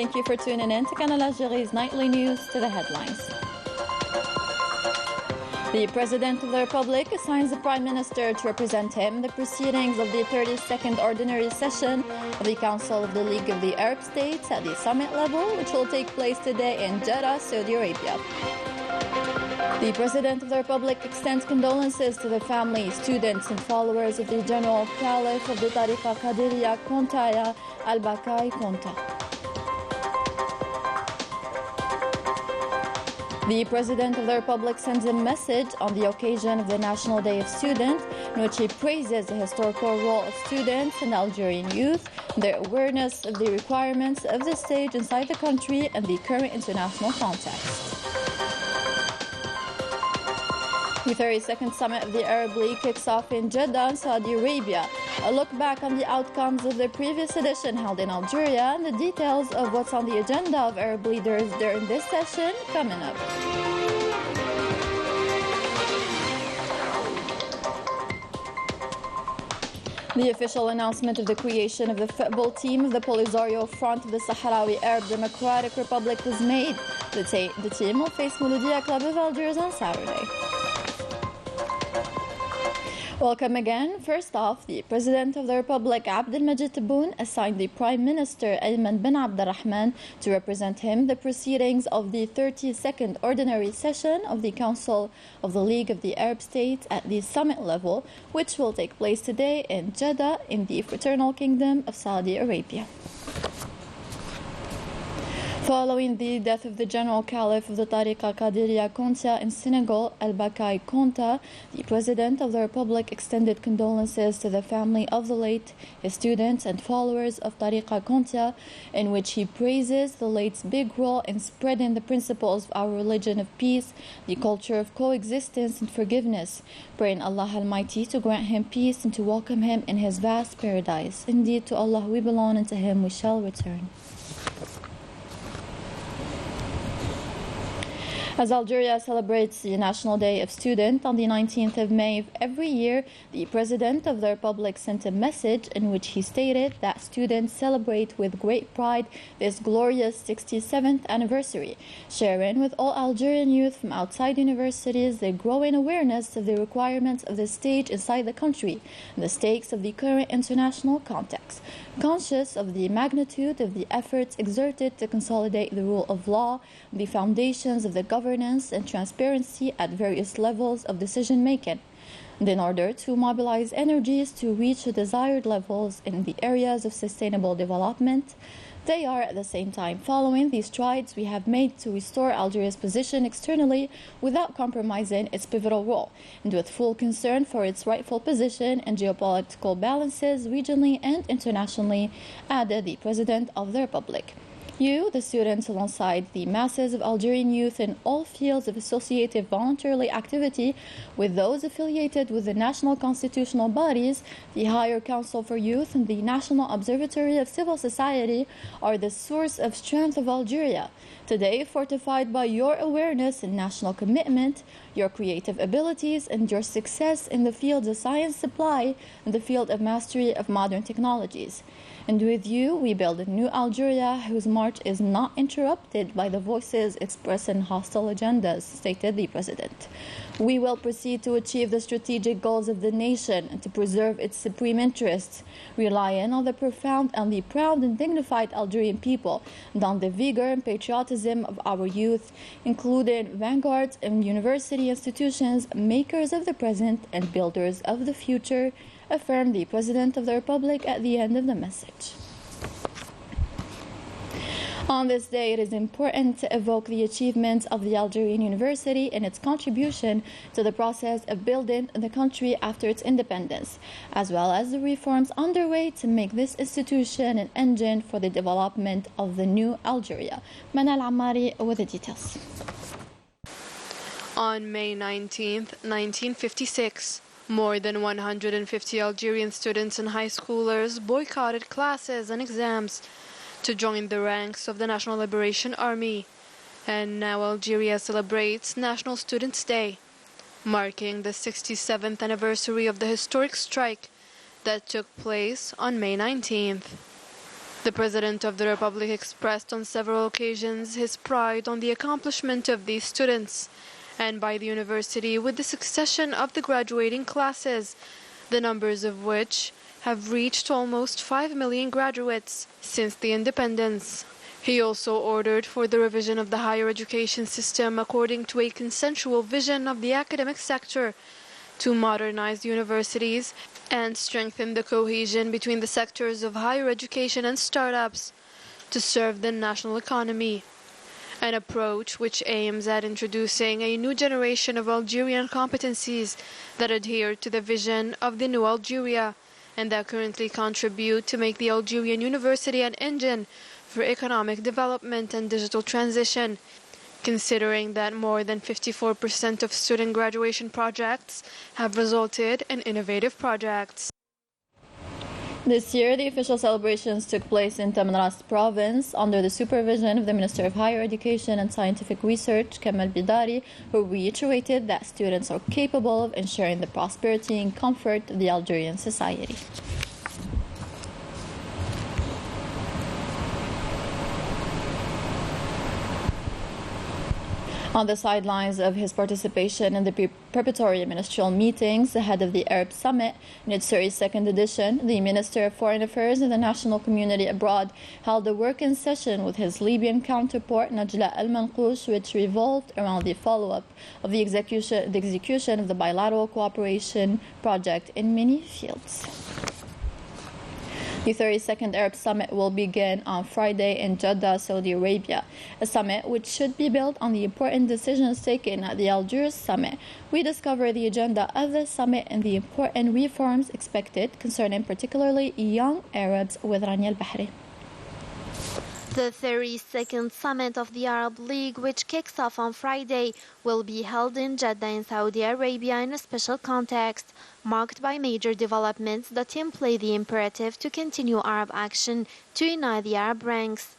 Thank you for tuning in to Canal Algérie's nightly news. To the headlines. The President of the Republic assigns the Prime Minister to represent him in the proceedings of the 32nd Ordinary Session of the Council of the League of the Arab States at the summit level, which will take place today in Jeddah, Saudi Arabia. The President of the Republic extends condolences to the families, students and followers of the General Caliph of the Tariqa Qadiriya Kontaya Al-Bakai Konta. The President of the Republic sends a message on the occasion of the National Day of Students, in which he praises the historical role of students and Algerian youth, their awareness of the requirements of the stage inside the country and the current international context. The 32nd Summit of the Arab League kicks off in Jeddah, Saudi Arabia. A look back on the outcomes of the previous edition held in Algeria and the details of what's on the agenda of Arab leaders during this session coming up. The official announcement of the creation of the football team of the Polisario Front of the Sahrawi Arab Democratic Republic was made. The team will face Mouloudia Club of Algiers on Saturday. Welcome again. First off, the President of the Republic, Abdelmajid Tebboune, assigned the Prime Minister, Ayman bin Abdelrahman, to represent him in the proceedings of the 32nd Ordinary Session of the Council of the League of the Arab States at the summit level, which will take place today in Jeddah in the Fraternal Kingdom of Saudi Arabia. Following the death of the General Caliph of the Tariqa Qadiriya Konta in Senegal, Al-Bakai Konta, the President of the Republic extended condolences to the family of the late, his students and followers of Tariqa Konta, in which he praises the late's big role in spreading the principles of our religion of peace, the culture of coexistence and forgiveness, praying Allah Almighty to grant him peace and to welcome him in his vast paradise. Indeed, to Allah we belong and to him we shall return. As Algeria celebrates the National Day of Student on the 19th of May of every year, the President of the Republic sent a message in which he stated that students celebrate with great pride this glorious 67th anniversary, sharing with all Algerian youth from outside universities the growing awareness of the requirements of the stage inside the country and the stakes of the current international context. Conscious of the magnitude of the efforts exerted to consolidate the rule of law, the foundations of the governance and transparency at various levels of decision-making, and in order to mobilize energies to reach the desired levels in the areas of sustainable development, they are at the same time following the strides we have made to restore Algeria's position externally without compromising its pivotal role, and with full concern for its rightful position and geopolitical balances regionally and internationally, added the President of the Republic. You, the students, alongside the masses of Algerian youth in all fields of associative voluntary activity, with those affiliated with the national constitutional bodies, the Higher Council for Youth and the National Observatory of Civil Society, are the source of strength of Algeria. Today, fortified by your awareness and national commitment, your creative abilities, and your success in the fields of science supply and the field of mastery of modern technologies. And with you, we build a new Algeria whose march is not interrupted by the voices expressing hostile agendas, stated the President. We will proceed to achieve the strategic goals of the nation and to preserve its supreme interests, relying on the profound and the proud and dignified Algerian people and on the vigor and patriotism of our youth, including vanguards and university institutions, makers of the present and builders of the future, affirmed the President of the Republic at the end of the message. On this day, it is important to evoke the achievements of the Algerian University and its contribution to the process of building the country after its independence, as well as the reforms underway to make this institution an engine for the development of the new Algeria. Manal Amari with the details. On May 19th, 1956, more than 150 Algerian students and high schoolers boycotted classes and exams to join the ranks of the National Liberation Army. And now Algeria celebrates National Students' Day, marking the 67th anniversary of the historic strike that took place on May 19th. The President of the Republic expressed on several occasions his pride on the accomplishment of these students and by the university with the succession of the graduating classes, the numbers of which have reached almost 5 million graduates since the independence. He also ordered for the revision of the higher education system according to a consensual vision of the academic sector to modernize the universities and strengthen the cohesion between the sectors of higher education and startups to serve the national economy. An approach which aims at introducing a new generation of Algerian competencies that adhere to the vision of the new Algeria and that currently contribute to make the Algerian university an engine for economic development and digital transition, considering that more than 54% of student graduation projects have resulted in innovative projects. This year, the official celebrations took place in Tamanrasset province under the supervision of the Minister of Higher Education and Scientific Research, Kemal Bidari, who reiterated that students are capable of ensuring the prosperity and comfort of the Algerian society. On the sidelines of his participation in the preparatory ministerial meetings ahead of the Arab Summit in its 32nd edition, the Minister of Foreign Affairs and the National Community Abroad held a working session with his Libyan counterpart Najla Al-Manqoush, which revolved around the follow-up of the execution of the bilateral cooperation project in many fields. The 32nd Arab Summit will begin on Friday in Jeddah, Saudi Arabia, a summit which should be built on the important decisions taken at the Algiers Summit. We discover the agenda of the summit and the important reforms expected concerning particularly young Arabs with Rania Al-Bahri. The 32nd Summit of the Arab League, which kicks off on Friday, will be held in Jeddah in Saudi Arabia in a special context, marked by major developments that imply the imperative to continue Arab action to unite the Arab ranks.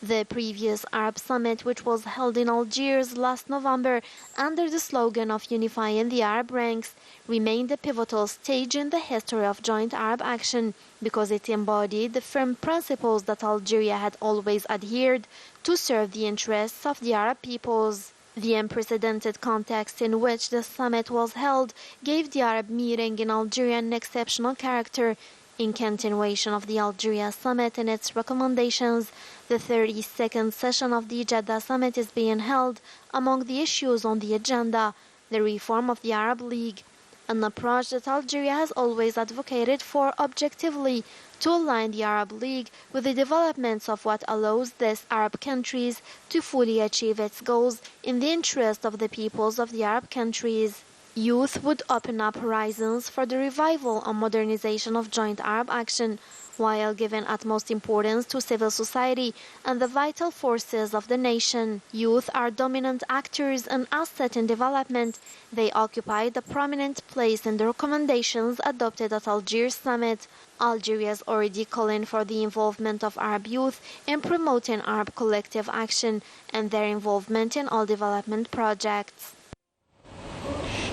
The previous Arab Summit, which was held in Algiers last November under the slogan of unifying the Arab ranks, remained a pivotal stage in the history of joint Arab action because it embodied the firm principles that Algeria had always adhered to serve the interests of the Arab peoples. The unprecedented context in which the summit was held gave the Arab meeting in Algeria an exceptional character. In continuation of the Algeria Summit and its recommendations, the 32nd session of the Jeddah Summit is being held. Among the issues on the agenda, the reform of the Arab League, an approach that Algeria has always advocated for objectively to align the Arab League with the developments of what allows these Arab countries to fully achieve its goals in the interest of the peoples of the Arab countries. Youth would open up horizons for the revival and modernization of joint Arab action, while giving utmost importance to civil society and the vital forces of the nation. Youth are dominant actors and asset in development. They occupied a prominent place in the recommendations adopted at Algiers Summit. Algeria is already calling for the involvement of Arab youth in promoting Arab collective action and their involvement in all development projects.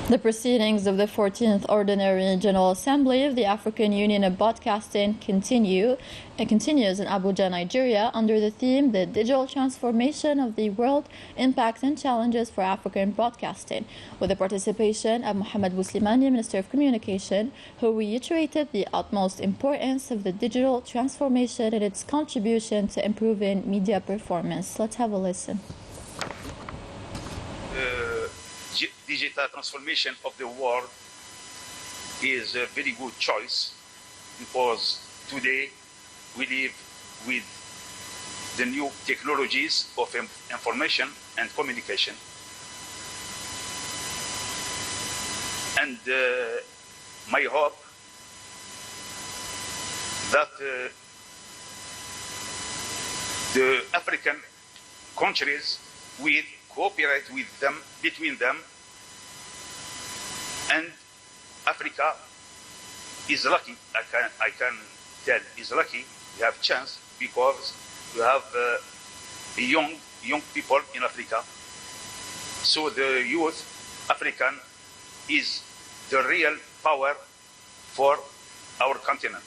The proceedings of the 14th Ordinary General Assembly of the African Union of Broadcasting continues in Abuja, Nigeria, under the theme The Digital Transformation of the World, Impacts and Challenges for African Broadcasting, with the participation of Mohamed Bouslimani, Minister of Communication, who reiterated the utmost importance of the digital transformation and its contribution to improving media performance. Let's have a listen. Digital transformation of the world is a very good choice because today we live with the new technologies of information and communication. And my hope that the African countries will cooperate with them, between them, and Africa is lucky. I can tell is lucky. We have chance because we have young people in Africa. So the youth African is the real power for our continent.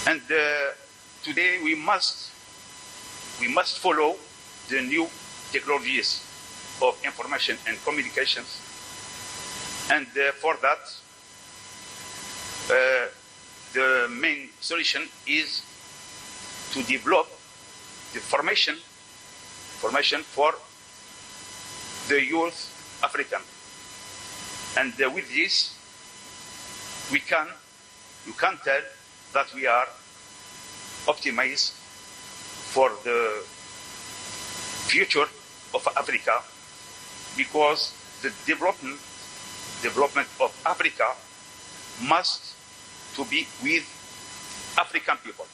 And today we must follow the new technologies of information and communications. And for that, the main solution is to develop the formation for the youth African. And with this, you can tell that we are optimized for the future of Africa, because the development of Africa must to be with African people.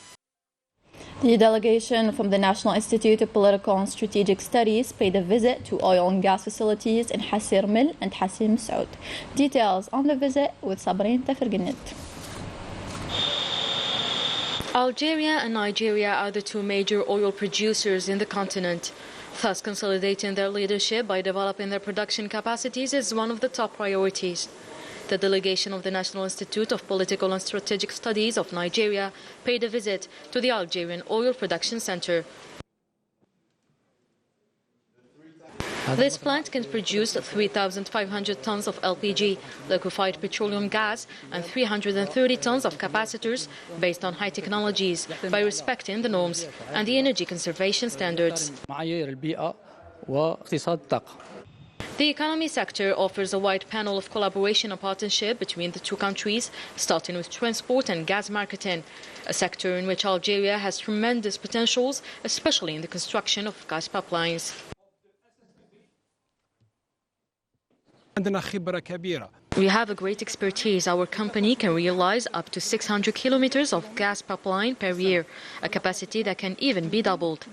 The delegation from the National Institute of Political and Strategic Studies paid a visit to oil and gas facilities in Hasir Mill and Hassim Saud. Details on the visit with Sabrine Taferginit. Algeria and Nigeria are the two major oil producers in the continent. Thus, consolidating their leadership by developing their production capacities is one of the top priorities. The delegation of the National Institute of Political and Strategic Studies of Nigeria paid a visit to the Algerian Oil Production Center. This plant can produce 3,500 tons of LPG, liquefied petroleum gas, and 330 tons of capacitors based on high technologies by respecting the norms and the energy conservation standards. The economy sector offers a wide panel of collaboration and partnership between the two countries, starting with transport and gas marketing, a sector in which Algeria has tremendous potentials, especially in the construction of gas pipelines. We have a great expertise. Our company can realize up to 600 kilometers of gas pipeline per year, a capacity that can even be doubled.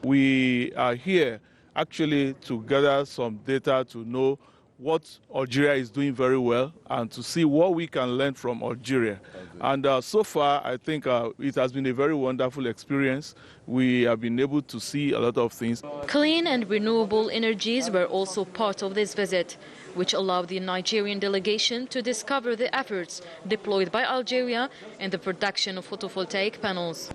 We are here actually to gather some data to know what Algeria is doing very well and to see what we can learn from Algeria. And so far, I think it has been a very wonderful experience. We have been able to see a lot of things. Clean and renewable energies were also part of this visit, which allowed the Nigerian delegation to discover the efforts deployed by Algeria in the production of photovoltaic panels.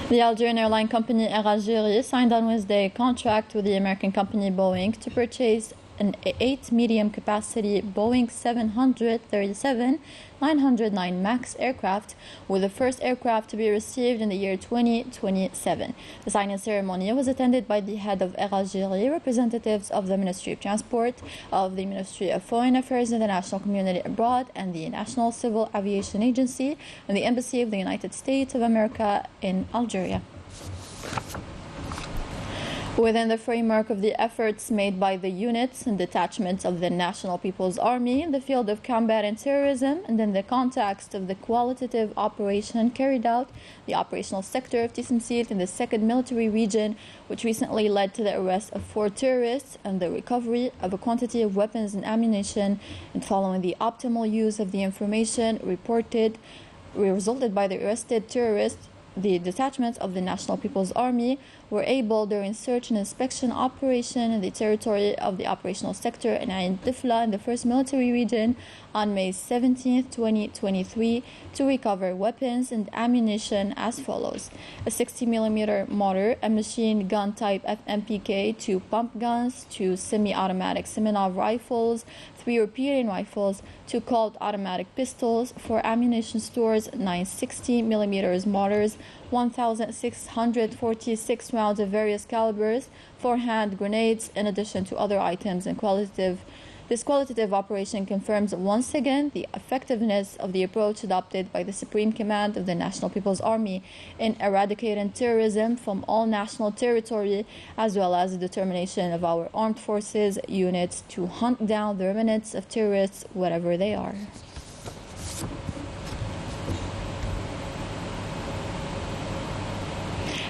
The Algerian airline company Air Algérie signed on Wednesday a contract with the American company Boeing to purchase an 8 medium-capacity Boeing 737-909 MAX aircraft, with the first aircraft to be received in the year 2027. The signing ceremony was attended by the head of Air Algérie, representatives of the Ministry of Transport, of the Ministry of Foreign Affairs and the National Community Abroad, and the National Civil Aviation Agency, and the Embassy of the United States of America in Algeria. Within the framework of the efforts made by the units and detachments of the National People's Army in the field of combating terrorism, and in the context of the qualitative operation carried out, the operational sector of Tismsilt in the 2nd Military Region, which recently led to the arrest of 4 terrorists and the recovery of a quantity of weapons and ammunition, and following the optimal use of the information resulted by the arrested terrorists, the detachments of the National People's Army were able, during search and inspection operation in the territory of the operational sector in Ain Difla in the 1st Military Region on May 17, 2023, to recover weapons and ammunition as follows: a 60mm mortar, a machine gun type FMPK, 2 pump guns, 2 semi-automatic Semenov rifles, 3 repeating rifles, 2 Colt automatic pistols, 4 ammunition stores, 9 60mm mortars, 1,646 rounds of various calibers, 4 hand grenades, in addition to other items. And this qualitative operation confirms once again the effectiveness of the approach adopted by the Supreme Command of the National People's Army in eradicating terrorism from all national territory, as well as the determination of our armed forces units to hunt down the remnants of terrorists wherever they are.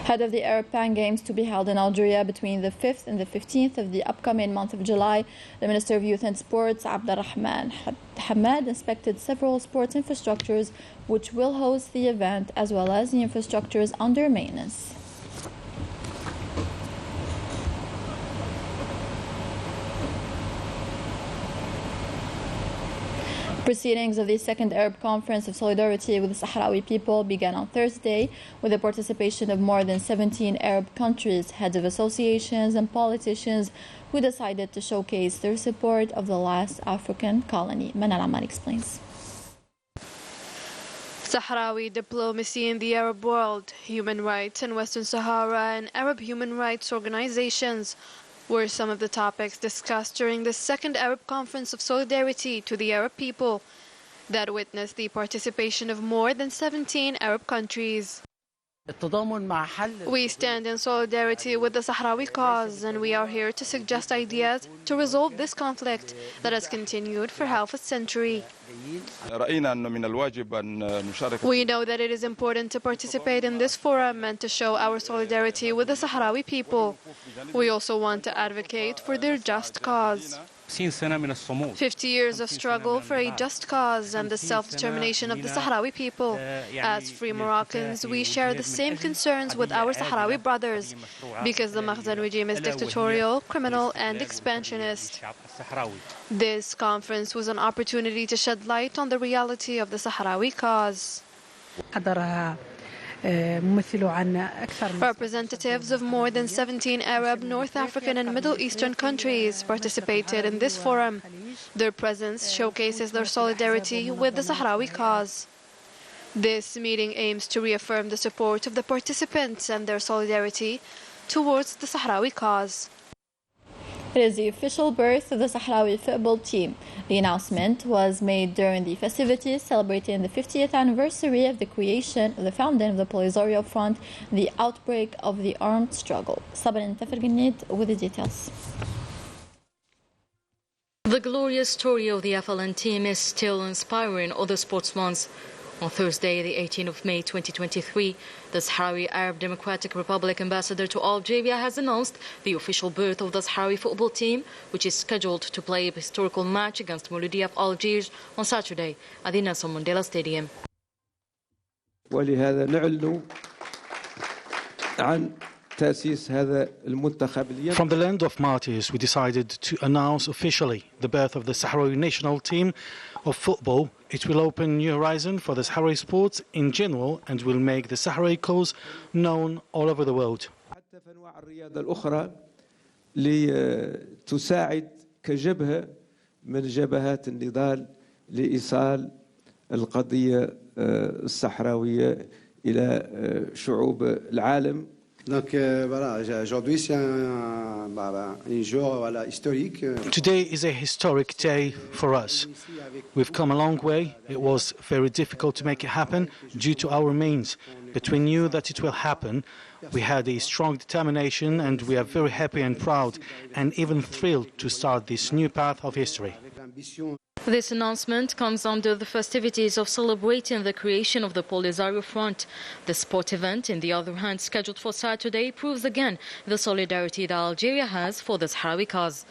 Ahead of the Arab Pan Games to be held in Algeria between the 5th and the 15th of the upcoming month of July, the Minister of Youth and Sports, Abdelrahman Hamad, inspected several sports infrastructures which will host the event, as well as the infrastructures under maintenance. Proceedings of the Second Arab Conference of Solidarity with the Sahrawi people began on Thursday with the participation of more than 17 Arab countries, heads of associations and politicians who decided to showcase their support of the last African colony. Manal Ammar explains. Sahrawi diplomacy in the Arab world, human rights in Western Sahara, and Arab human rights organizations were some of the topics discussed during the Second Arab Conference of Solidarity to the Arab people that witnessed the participation of more than 17 Arab countries. We stand in solidarity with the Sahrawi cause, and we are here to suggest ideas to resolve this conflict that has continued for half a century. We know that it is important to participate in this forum and to show our solidarity with the Sahrawi people. We also want to advocate for their just cause. 50 years of struggle for a just cause and the self-determination of the Sahrawi people. As free Moroccans, we share the same concerns with our Sahrawi brothers because the Makhzen regime is dictatorial, criminal, and expansionist. This conference was an opportunity to shed light on the reality of the Sahrawi cause. Representatives of more than 17 Arab, North African and Middle Eastern countries participated in this forum. Their presence showcases their solidarity with the Sahrawi cause. This meeting aims to reaffirm the support of the participants and their solidarity towards the Sahrawi cause. It is the official birth of the Sahrawi football team. The announcement was made during the festivities celebrating the 50th anniversary of the creation of the founding of the Polisario Front and the outbreak of the armed struggle. Saban Tafarganid with the details. The glorious story of the FLN team is still inspiring other sportsmen. On Thursday, the 18th of May 2023, the Sahrawi Arab Democratic Republic ambassador to Algeria has announced the official birth of the Sahrawi football team, which is scheduled to play a historical match against Mouloudia of Algiers on Saturday at the Nelson Mandela Stadium. ولهذا نعلن عن تأسيس هذا المنتخب اليوم. From the land of martyrs, we decided to announce officially the birth of the Sahrawi national team of football. It will open new horizon for the Sahrawi sports in general and will make the Sahrawi cause known all over the world. حتى في أنواع الرياضة الأخرى لتساعد كجبهة من جبهات النضال لإيصال القضية الصحراوية إلى شعوب العالم. Donc voilà, aujourd'hui c'est un jour historique. Today is a historic day for us. We've come a long way. It was very difficult to make it happen due to our means, but we knew that it will happen. We had a strong determination and we are very happy and proud and even thrilled to start this new path of history. This announcement comes under the festivities of celebrating the creation of the Polisario Front. The sport event, on the other hand, scheduled for Saturday, proves again the solidarity that Algeria has for the Sahrawi cause.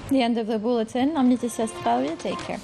The end of the bulletin. I'm Nitya Sestawi. Take care.